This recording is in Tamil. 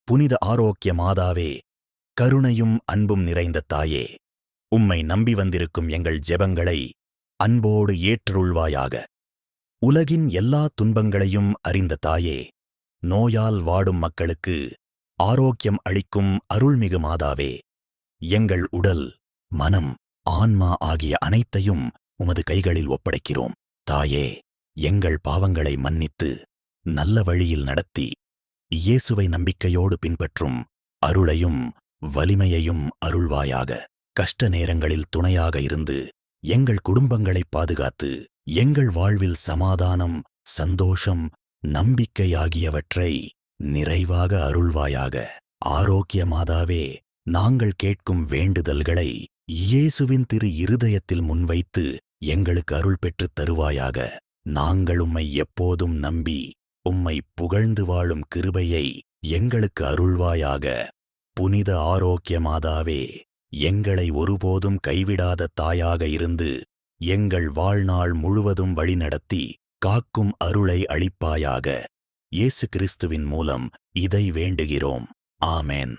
புனித ஆரோக்கிய மாதாவே, கருணையும் அன்பும் நிறைந்த தாயே, உம்மை நம்பி வந்திருக்கும் எங்கள் ஜெபங்களை அன்போடு ஏற்றருள்வாயாக. உலகின் எல்லா துன்பங்களையும் அறிந்த தாயே, நோயால் வாடும் மக்களுக்கு ஆரோக்கியம் அளிக்கும் அருள்மிகு மாதாவே, எங்கள் உடல், மனம், ஆன்மா ஆகிய அனைத்தையும் உமது கைகளில் ஒப்படைக்கிறோம். தாயே, எங்கள் பாவங்களை மன்னித்து நல்ல வழியில் நடத்தி இயேசுவை நம்பிக்கையோடு பின்பற்றும் அருளையும் வலிமையையும் அருள்வாயாக. கஷ்ட நேரங்களில் துணையாக இருந்து எங்கள் குடும்பங்களை பாதுகாத்து எங்கள் வாழ்வில் சமாதானம், சந்தோஷம், நம்பிக்கை ஆகியவற்றை நிறைவாக அருள்வாயாக. ஆரோக்கிய மாதாவே, நாங்கள் கேட்கும் வேண்டுதல்களை இயேசுவின் திரு இருதயத்தில் முன்வைத்து எங்களுக்கு அருள் பெற்றுத் தருவாயாக. நாங்கள் உம்மை எப்போதும் நம்பி உம்மை புகழ்ந்து வாழும் கிருபையை எங்களுக்கு அருள்வாயாக. புனித ஆரோக்கிய மாதாவே, எங்களை ஒருபோதும் கைவிடாத தாயாக இருந்து எங்கள் வாழ்நாள் முழுவதும் வழிநடத்தி காக்கும் அருளை அளிப்பாயாக. இயேசு கிறிஸ்துவின் மூலம் இதை வேண்டுகிறோம். ஆமென்.